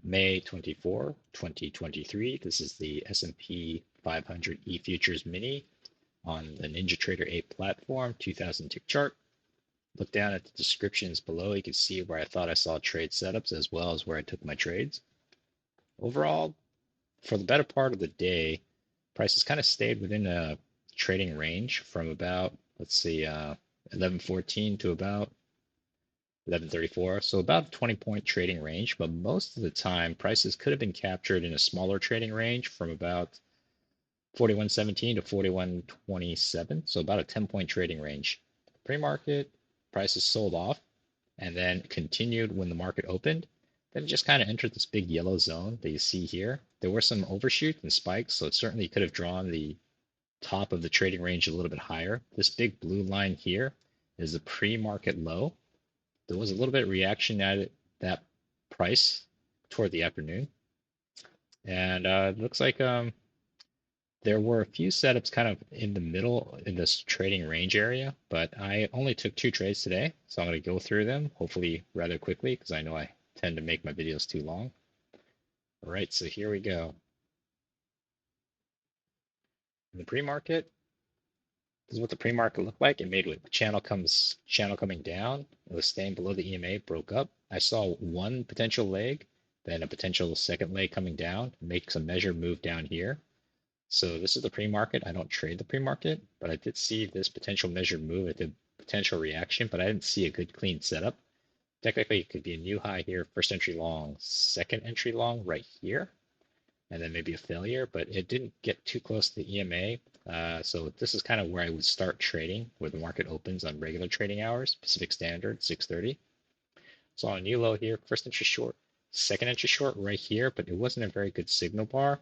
May 24, 2023. This is the S&P 500 E-Futures Mini on the NinjaTrader 8 platform, 2000 tick chart. Look down at the descriptions below. You can see where I thought I saw trade setups as well as where I took my trades. Overall, for the better part of the day, prices kind of stayed within a trading range from about, let's see, 11:14 to about 11:34. So about a 20-point trading range, but most of the time prices could have been captured in a smaller trading range from about 41.17 to 41.27. So about a 10-point trading range. Pre-market prices sold off and then continued when the market opened. Then it just kind of entered this big yellow zone that you see here. There were some overshoots and spikes, so it certainly could have drawn the top of the trading range a little bit higher. This big blue line here is the pre-market low. There was a little bit of reaction at that price toward the afternoon. And it looks like there were a few setups kind of in the middle in this trading range area, but I only took 2 trades today. So I'm going to go through them, hopefully rather quickly, because I know I tend to make my videos too long. All right, so here we go. In the pre-market, this is what the pre-market looked like. It made with channel coming down. It was staying below the EMA, broke up. I saw one potential leg, then a potential second leg coming down, makes a measured move down here. So this is the pre-market. I don't trade the pre-market, but I did see this potential measured move at the potential reaction, but I didn't see a good clean setup. Technically, it could be a new high here, first entry long, second entry long right here, and then maybe a failure, but it didn't get too close to the EMA. So this is kind of where I would start trading, where the market opens on regular trading hours, Pacific Standard, 6:30. Saw a new low here, first entry short, second entry short right here, but it wasn't a very good signal bar.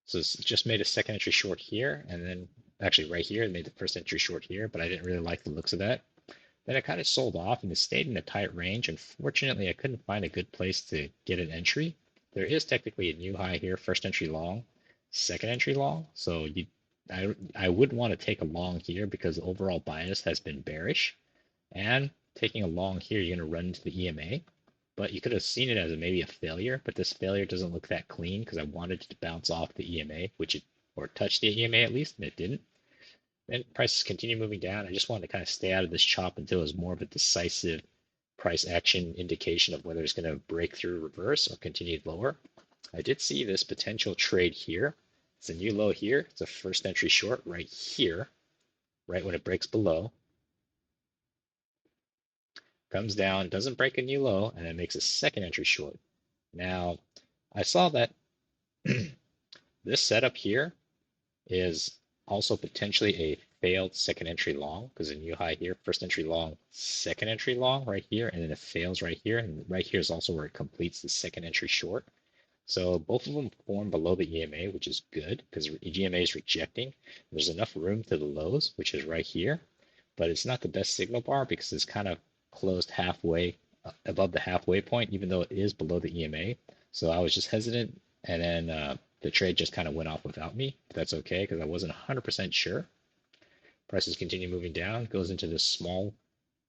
So it's just made a second entry short here, and then actually right here, it made the first entry short here, but I didn't really like the looks of that. Then it kind of sold off and it stayed in a tight range. Unfortunately, I couldn't find a good place to get an entry. There is technically a new high here, first entry long, second entry long. So I would want to take a long here because the overall bias has been bearish. And taking a long here, you're going to run into the EMA. But you could have seen it as maybe a failure, but this failure doesn't look that clean because I wanted it to bounce off the EMA, or touch the EMA at least, and it didn't. Then prices continue moving down. I just wanted to kind of stay out of this chop until it was more of a decisive price action indication of whether it's going to break through reverse or continue lower. I did see this potential trade here. It's a new low here. It's a first entry short right here, right when it breaks below. Comes down, doesn't break a new low, and then makes a second entry short. Now, I saw that this setup here is also potentially a failed second entry long because a new high here, first entry long, second entry long right here, and then it fails right here. And right here is also where it completes the second entry short. So both of them form below the EMA, which is good because EMA is rejecting. There's enough room to the lows, which is right here, but it's not the best signal bar because it's kind of closed halfway above the halfway point, even though it is below the EMA. So I was just hesitant, and then the trade just kind of went off without me. But that's okay because I wasn't 100% sure. Prices continue moving down, goes into this small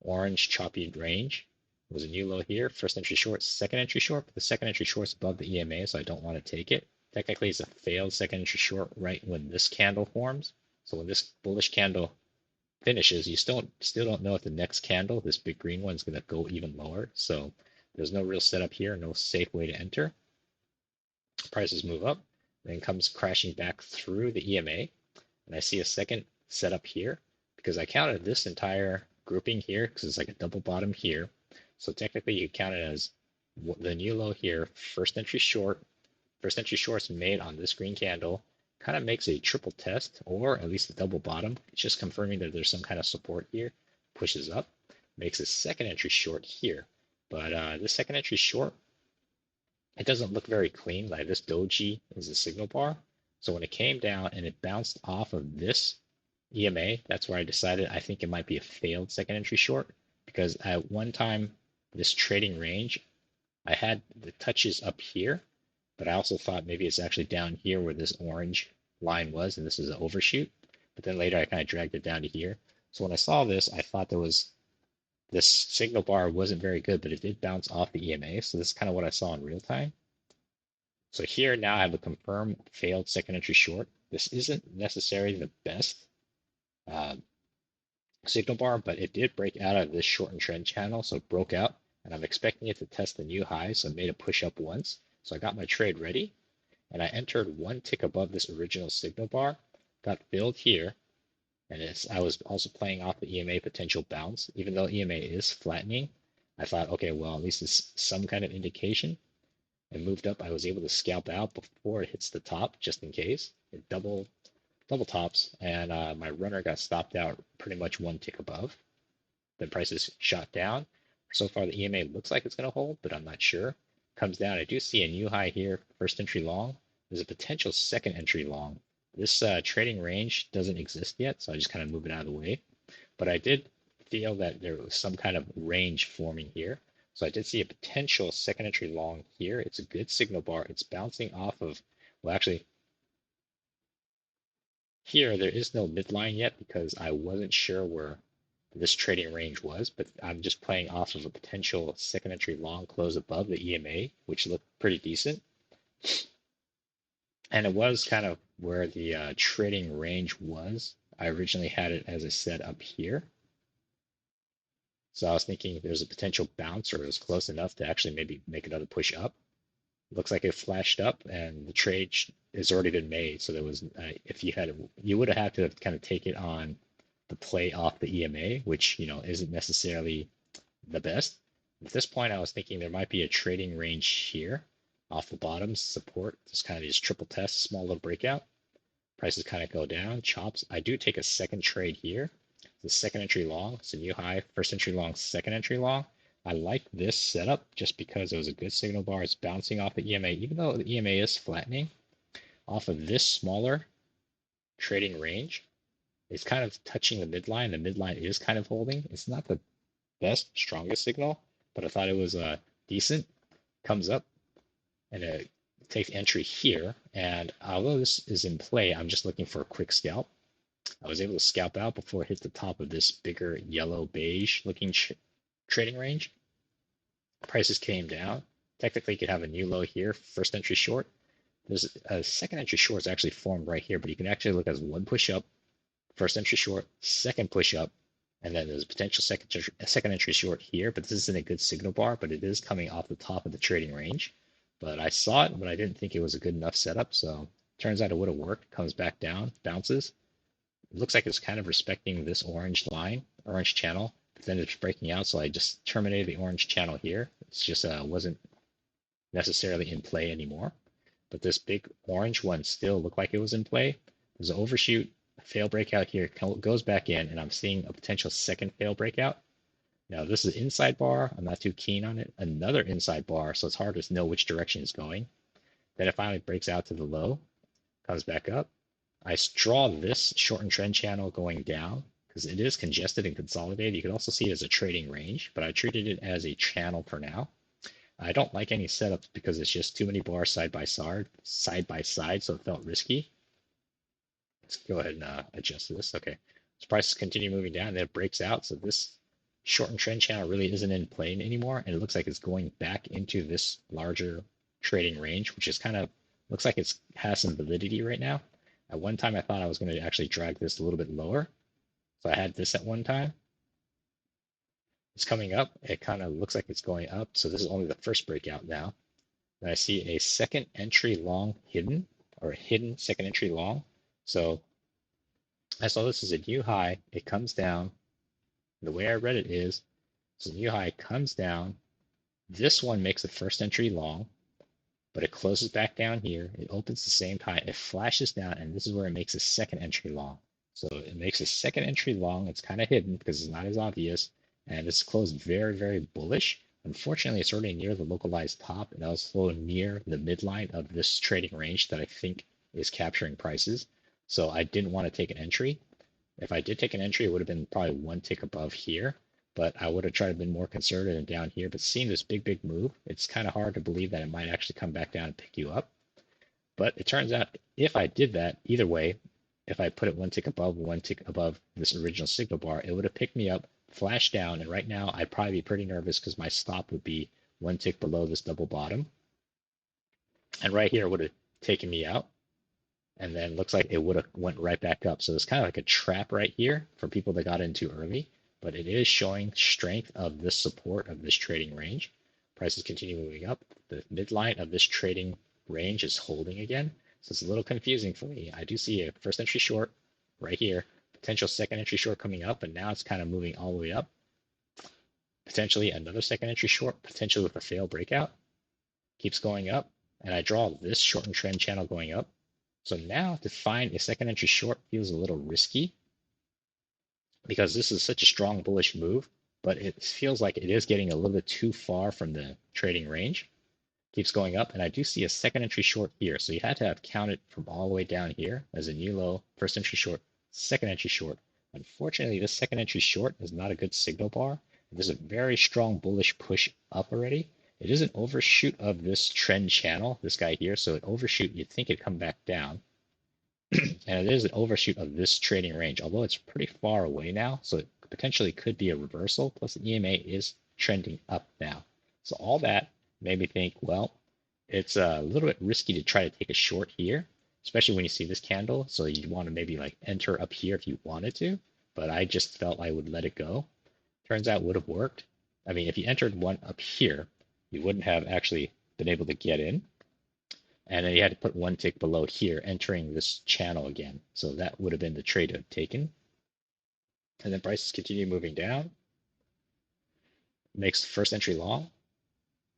orange choppy range. It was a new low here, first entry short, second entry short, but the second entry short's above the EMA, so I don't want to take it. Technically, it's a failed second entry short right when this candle forms. So when this bullish candle finishes, you still don't know if the next candle, this big green one, is going to go even lower. So there's no real setup here, no safe way to enter. Prices move up, then comes crashing back through the EMA, and I see a second setup here because I counted this entire grouping here because it's like a double bottom here. So technically you count it as the new low here, first entry short's made on this green candle, kind of makes a triple test or at least a double bottom. It's just confirming that there's some kind of support here, pushes up, makes a second entry short here. But this second entry short, it doesn't look very clean. Like this doji is a signal bar. So when it came down and it bounced off of this EMA, that's where I decided I think it might be a failed second entry short because at one time, this trading range, I had the touches up here, but I also thought maybe it's actually down here where this orange line was, and this is an overshoot. But then later I kind of dragged it down to here. So when I saw this, I thought there was this signal bar wasn't very good, but it did bounce off the EMA. So this is kind of what I saw in real time. So here now I have a confirmed failed second entry short. This isn't necessarily the best uh, signal bar, but it did break out of this shortened trend channel. So it broke out, and I'm expecting it to test the new high. So I made a push up once. So I got my trade ready, and I entered one tick above this original signal bar, got filled here, and I was also playing off the EMA potential bounce. Even though EMA is flattening, I thought, okay, well, at least it's some kind of indication. It moved up. I was able to scalp out before it hits the top, just in case. It double tops, and my runner got stopped out pretty much one tick above. The price is shot down. So far, the EMA looks like it's going to hold, but I'm not sure. Comes down. I do see a new high here, first entry long. There's a potential second entry long. This trading range doesn't exist yet, so I just kind of move it out of the way. But I did feel that there was some kind of range forming here. So I did see a potential second entry long here. It's a good signal bar. It's bouncing off of, well, actually, here there is no midline yet because I wasn't sure where this trading range was, but I'm just playing off of a potential second entry long close above the EMA, which looked pretty decent. And it was kind of where the trading range was. I originally had it as a set up here. So I was thinking there's a potential bounce or it was close enough to actually maybe make another push up. Looks like it flashed up and the trade has already been made. So there was, if you would have had to kind of take it on the play off the EMA, which, isn't necessarily the best. At this point, I was thinking there might be a trading range here off the bottom support. Just kind of these triple tests, small little breakout. Prices kind of go down, chops. I do take a second trade here. The second entry long, it's a new high, first entry long, second entry long. I like this setup just because it was a good signal bar. It's bouncing off the EMA, even though the EMA is flattening off of this smaller trading range. It's kind of touching the midline. The midline is kind of holding. It's not the best, strongest signal, but I thought it was decent. Comes up and it takes entry here. And although this is in play, I'm just looking for a quick scalp. I was able to scalp out before it hit the top of this bigger yellow beige looking trading range. Prices came down. Technically, you could have a new low here, first entry short. There's a second entry short is actually formed right here, but you can actually look as one push up, first entry short, second push up, and then there's a potential second entry short here, but this isn't a good signal bar, but it is coming off the top of the trading range. But I saw it, but I didn't think it was a good enough setup, so turns out it would have worked. Comes back down, bounces. It looks like it's kind of respecting this orange line, orange channel, but then it's breaking out, so I just terminated the orange channel here. It's just wasn't necessarily in play anymore. But this big orange one still looked like it was in play. There's an overshoot, a fail breakout here, goes back in, and I'm seeing a potential second fail breakout. Now this is inside bar. I'm not too keen on it. Another inside bar, so it's hard to know which direction it's going. Then it finally breaks out to the low, comes back up. I draw this shortened trend channel going down because it is congested and consolidated. You can also see it as a trading range, but I treated it as a channel for now. I don't like any setups because it's just too many bars side by side, so it felt risky. Let's go ahead and adjust this. Okay, so prices continue moving down, and then it breaks out. So this shortened trend channel really isn't in play anymore, and it looks like it's going back into this larger trading range, which is kind of looks like it has some validity right now. At one time, I thought I was going to actually drag this a little bit lower. So I had this at one time. It's coming up. It kind of looks like it's going up. So this is only the first breakout now. And I see a second entry long hidden, or a hidden second entry long. So I saw this as a new high. It comes down. The way I read it is, so the new high comes down. This one makes the first entry long, but it closes back down here. It opens the same time. It flashes down, and this is where it makes a second entry long. So it makes a second entry long. It's kind of hidden because it's not as obvious, and it's closed very, very bullish. Unfortunately, it's already near the localized top and also near the midline of this trading range that I think is capturing prices. So I didn't want to take an entry. If I did take an entry, it would have been probably one tick above here, but I would have tried to be more conservative and down here. But seeing this big move, it's kind of hard to believe that it might actually come back down and pick you up. But it turns out if I did that, either way, if I put it one tick above this original signal bar, it would have picked me up flash down, and right now I'd probably be pretty nervous because my stop would be one tick below this double bottom. And right here would have taken me out. And then looks like it would have went right back up. So it's kind of like a trap right here for people that got in too early, but it is showing strength of this support of this trading range. Prices continue moving up. The midline of this trading range is holding again. So it's a little confusing for me. I do see a first entry short right here, potential second entry short coming up, and now it's kind of moving all the way up. Potentially another second entry short, potentially with a failed breakout. Keeps going up, and I draw this shortened trend channel going up. So now to find a second entry short feels a little risky because this is such a strong bullish move, but it feels like it is getting a little bit too far from the trading range. Keeps going up, and I do see a second entry short here. So you had to have counted from all the way down here as a new low, first entry short, second entry short. Unfortunately, this second entry short is not a good signal bar. There's a very strong bullish push up already. It is an overshoot of this trend channel, this guy here. So an overshoot, you'd think it'd come back down. And it is an overshoot of this trading range, although it's pretty far away now. So it potentially could be a reversal. Plus the EMA is trending up now. So all that made me think, well, it's a little bit risky to try to take a short here, especially when you see this candle. So you'd want to maybe like enter up here if you wanted to, but I just felt I would let it go. Turns out it would have worked. I mean, if you entered one up here, you wouldn't have actually been able to get in. And then you had to put one tick below here, entering this channel again. So that would have been the trade to have taken. And then prices continue moving down. Makes the first entry long,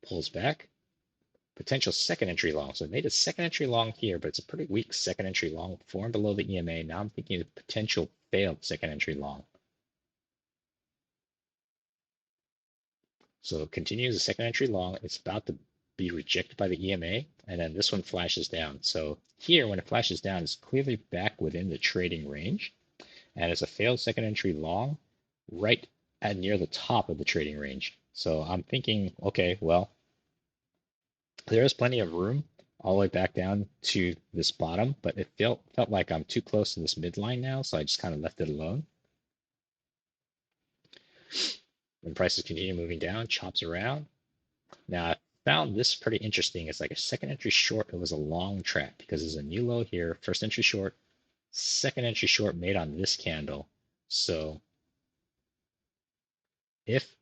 pulls back. Potential second entry long. So it made a second entry long here, but it's a pretty weak second entry long, formed below the EMA. Now I'm thinking of potential failed second entry long. So it continues the second entry long. It's about to be rejected by the EMA, and then this one flashes down. So here, when it flashes down, it's clearly back within the trading range, and it's a failed second entry long right at near the top of the trading range. So I'm thinking, okay, well, there is plenty of room all the way back down to this bottom, but it felt like I'm too close to this midline now, so I just kind of left it alone. When prices continue moving down, chops around. Now I found this pretty interesting. It's like a second entry short. It was a long trap because there's a new low here, first entry short, second entry short made on this candle. So if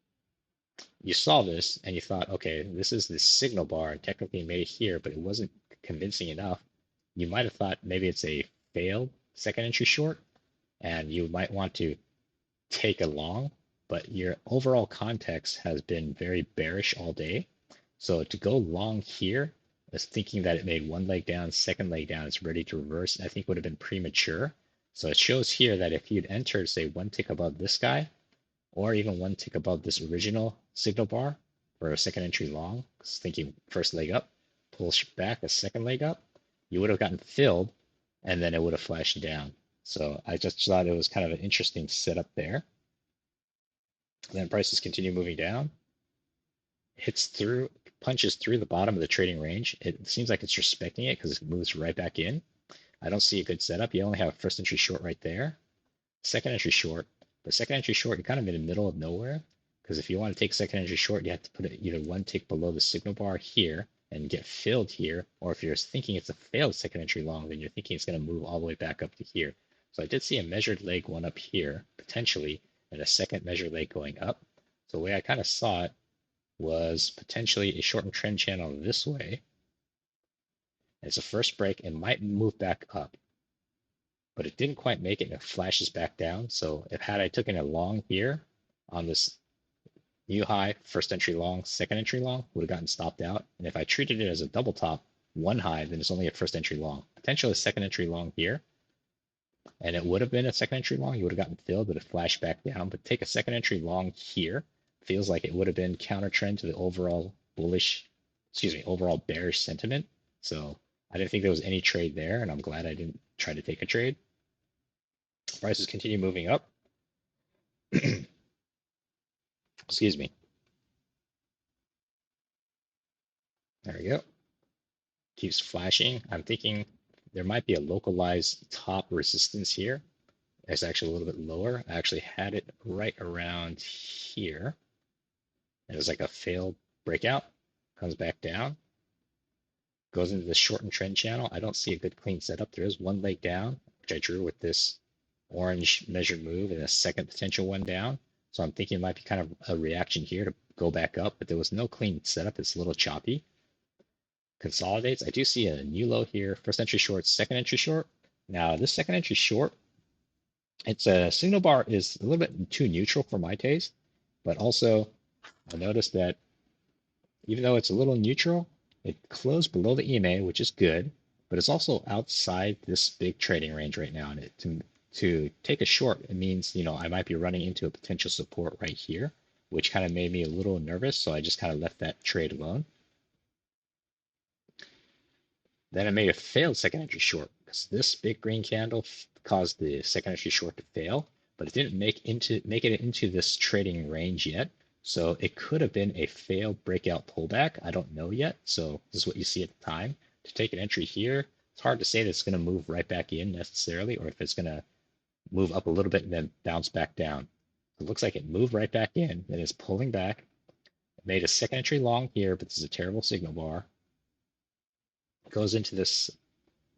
you saw this and you thought, okay, this is the signal bar and technically made it here, but it wasn't convincing enough, you might have thought maybe it's a failed second entry short and you might want to take a long, but your overall context has been very bearish all day. So to go long here is thinking that it made one leg down, second leg down, it's ready to reverse, I think would have been premature. So it shows here that if you'd entered, say, one tick above this guy, or even one tick above this original signal bar for a second entry long, thinking first leg up, pull back a second leg up, you would have gotten filled, and then it would have flashed down. So I just thought it was kind of an interesting setup there. Then prices continue moving down, hits through, punches through the bottom of the trading range. It seems like it's respecting it because it moves right back in. I don't see a good setup. You only have a first entry short right there, second entry short. But second entry short, you're kind of in the middle of nowhere because if you want to take second entry short, you have to put it either one tick below the signal bar here and get filled here, or if you're thinking it's a failed second entry long, then you're thinking it's going to move all the way back up to here. So I did see a measured leg one up here potentially, and a second measured leg going up. So the way I kind of saw it was potentially a shortened trend channel this way. It's a first break and might move back up, but it didn't quite make it and it flashes back down. So if had I taken a long here on this new high, first entry long, second entry long, would have gotten stopped out. And if I treated it as a double top, one high, then it's only a first entry long, potentially a second entry long here. And it would have been a second entry long, you would have gotten filled, but it flashed back down. But take a second entry long here, feels like it would have been counter trend to the overall bullish, overall bearish sentiment. So I didn't think there was any trade there, and I'm glad I didn't try to take a trade. Prices continue moving up. Excuse me. There we go. Keeps flashing. I'm thinking there might be a localized top resistance here. It's actually a little bit lower. I actually had it right around here. It was like a failed breakout, comes back down, goes into the shortened trend channel. I don't see a good clean setup. There is one leg down, which I drew with this orange measured move and a second potential one down. So I'm thinking it might be kind of a reaction here to go back up, but there was no clean setup. It's a little choppy. Consolidates. I do see a new low here. First entry short, second entry short. Now this second entry short, it's a signal bar is a little bit too neutral for my taste, but also I noticed that even though it's a little neutral, it closed below the EMA, which is good, but it's also outside this big trading range right now. And to take a short, it means, I might be running into a potential support right here, which kind of made me a little nervous. So I just kind of left that trade alone. Then I made a failed second entry short because this big green candle caused the second entry short to fail, but it didn't make it into this trading range yet. So it could have been a failed breakout pullback. I don't know yet. So this is what you see at the time. To take an entry here, it's hard to say that it's going to move right back in necessarily, or if it's going to move up a little bit and then bounce back down. It looks like it moved right back in, then it's pulling back. It made a second entry long here, but this is a terrible signal bar. It goes into this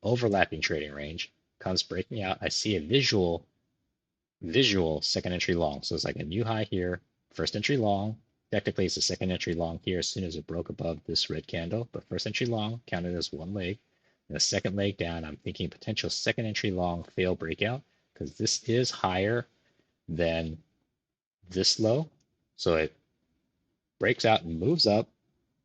overlapping trading range, comes breaking out. I see a visual second entry long. So it's like a new high here, first entry long. Technically, it's a second entry long here as soon as it broke above this red candle, but first entry long counted as one leg. And the second leg down, I'm thinking potential second entry long fail breakout because this is higher than this low. So it breaks out and moves up.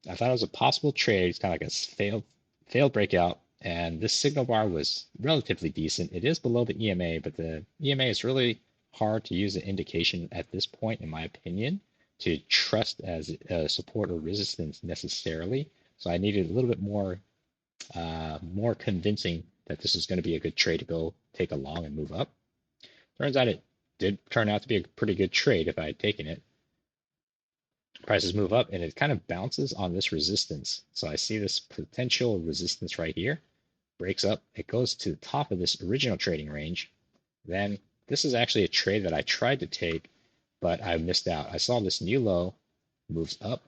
I thought it was a possible trade. It's kind of like a failed breakout. And this signal bar was relatively decent. It is below the EMA, but the EMA is really hard to use an indication at this point, in my opinion, to trust as a support or resistance necessarily. So I needed a little bit more convincing that this is going to be a good trade to go take a long and move up. Turns out it did turn out to be a pretty good trade if I had taken it. Prices move up and it kind of bounces on this resistance. So I see this potential resistance right here, breaks up, it goes to the top of this original trading range. Then this is actually a trade that I tried to take, but I missed out. I saw this new low, moves up,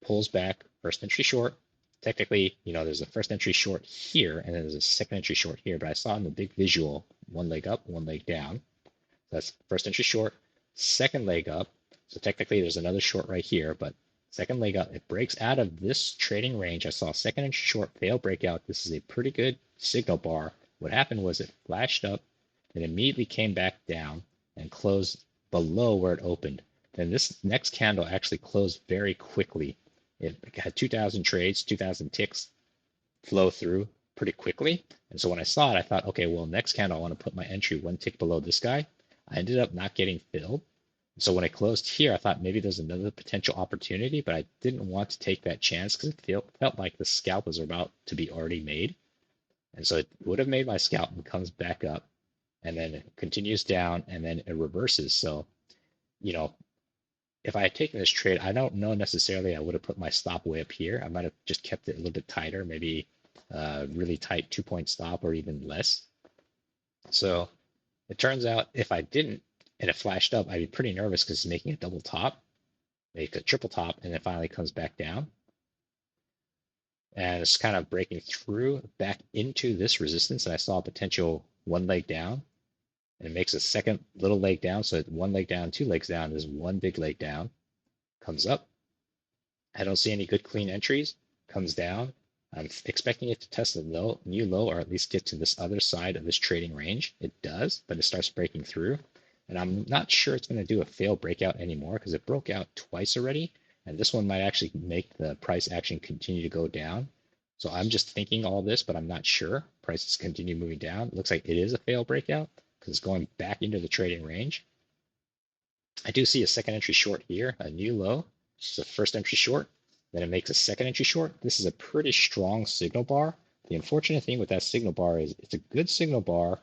pulls back, first entry short. Technically, there's a first entry short here and then there's a second entry short here, but I saw in the big visual, one leg up, one leg down. That's first entry short, second leg up. So technically there's another short right here, but second leg up, it breaks out of this trading range. I saw second entry short fail breakout. This is a pretty good signal bar. What happened was it flashed up and immediately came back down and closed below where it opened. Then this next candle actually closed very quickly. It had 2,000 trades, 2,000 ticks flow through pretty quickly. And so when I saw it, I thought, okay, well, next candle, I want to put my entry one tick below this guy. I ended up not getting filled. So when I closed here, I thought maybe there's another potential opportunity, but I didn't want to take that chance because it felt like the scalp was about to be already made. And so it would have made my scalp and comes back up and then it continues down and then it reverses. So, if I had taken this trade, I don't know necessarily I would have put my stop way up here. I might have just kept it a little bit tighter, maybe really tight 2-point stop or even less. So it turns out if I didn't, and it flashed up, I'd be pretty nervous because it's making a double top, make a triple top, and then finally comes back down. And it's kind of breaking through back into this resistance. And I saw a potential one leg down. And it makes a second little leg down. So one leg down, two legs down. There's one big leg down. Comes up. I don't see any good clean entries. Comes down. I'm expecting it to test a new low, or at least get to this other side of this trading range. It does, but it starts breaking through. And I'm not sure it's going to do a fail breakout anymore because it broke out twice already. And this one might actually make the price action continue to go down. So I'm just thinking all this, but I'm not sure. Prices continue moving down. It looks like it is a fail breakout because it's going back into the trading range. I do see a second entry short here, a new low. It's the first entry short. Then it makes a second entry short. This is a pretty strong signal bar. The unfortunate thing with that signal bar is it's a good signal bar.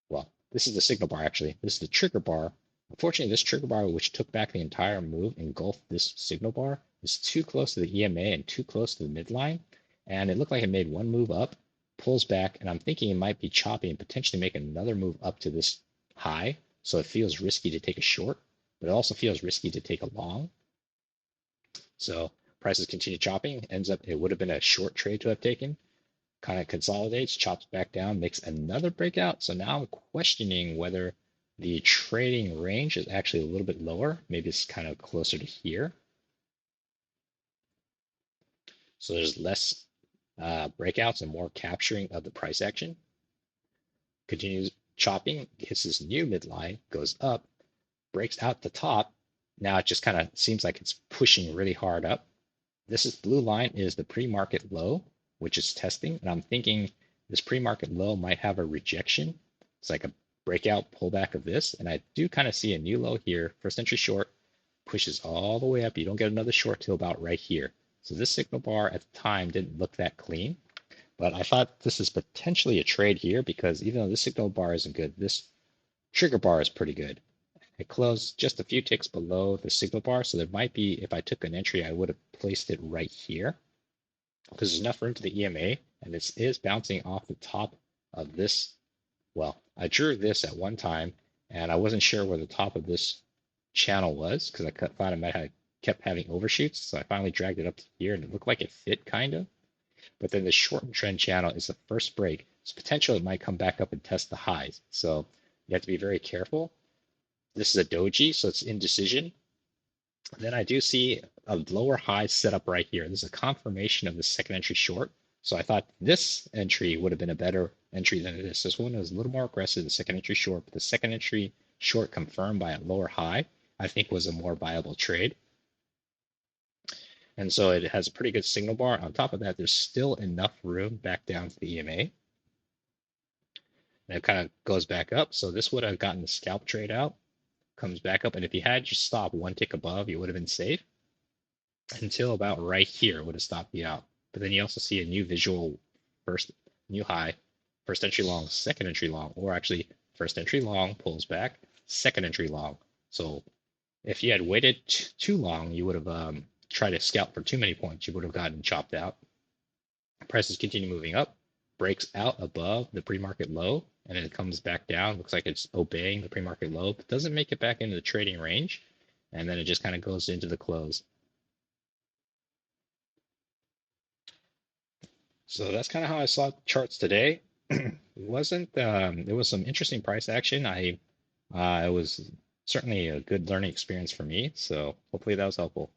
Well, this is the signal bar actually. This is the trigger bar. Unfortunately, this trigger bar, which took back the entire move, engulfed this signal bar, is too close to the EMA and too close to the midline. And it looked like it made one move up, pulls back, and I'm thinking it might be choppy and potentially make another move up to this high, so it feels risky to take a short, but it also feels risky to take a long. So prices continue chopping, ends up, it would have been a short trade to have taken, kind of consolidates, chops back down, makes another breakout. So now I'm questioning whether the trading range is actually a little bit lower. Maybe it's kind of closer to here. So there's less breakouts and more capturing of the price action. Continues chopping, hits this new midline, goes up, breaks out the top. Now it just kind of seems like it's pushing really hard up. This is blue line is the pre-market low, which is testing. And I'm thinking this pre-market low might have a rejection. It's like a breakout pullback of this. And I do kind of see a new low here. First entry short pushes all the way up. You don't get another short till about right here. So this signal bar at the time didn't look that clean. But I thought this is potentially a trade here because even though this signal bar isn't good, this trigger bar is pretty good. It closed just a few ticks below the signal bar, so there might be, if I took an entry, I would have placed it right here because there's enough room to the EMA, and this is bouncing off the top of this. Well, I drew this at one time, and I wasn't sure where the top of this channel was because I thought it might have kept having overshoots, so I finally dragged it up to here, and it looked like it fit kind of. But then the shortened trend channel is the first break, so potentially it might come back up and test the highs. So you have to be very careful. This is a doji, so it's indecision. Then I do see a lower high set up right here. This is a confirmation of the second entry short. So I thought this entry would have been a better entry than this. This one was a little more aggressive, the second entry short, but the second entry short confirmed by a lower high, I think was a more viable trade. And so it has a pretty good signal bar. On top of that, there's still enough room back down to the EMA. And it kind of goes back up. So this would have gotten the scalp trade out, comes back up. And if you had your stop one tick above, you would have been safe until about right here would have stopped you out. But then you also see a new visual first new high, first entry long, second entry long, or actually first entry long pulls back, second entry long. So if you had waited too long, you would have tried to scalp for too many points. You would have gotten chopped out. Prices continue moving up, breaks out above the pre-market low, and then it comes back down. Looks like it's obeying the pre-market low, but doesn't make it back into the trading range. And then it just kind of goes into the close. So that's kind of how I saw charts today. It wasn't, there was some interesting price action. It was certainly a good learning experience for me. So hopefully that was helpful.